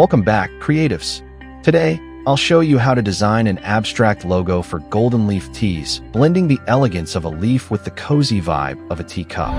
Welcome back, creatives. Today, I'll show you how to design an abstract logo for golden leaf teas, blending the elegance of a leaf with the cozy vibe of a teacup.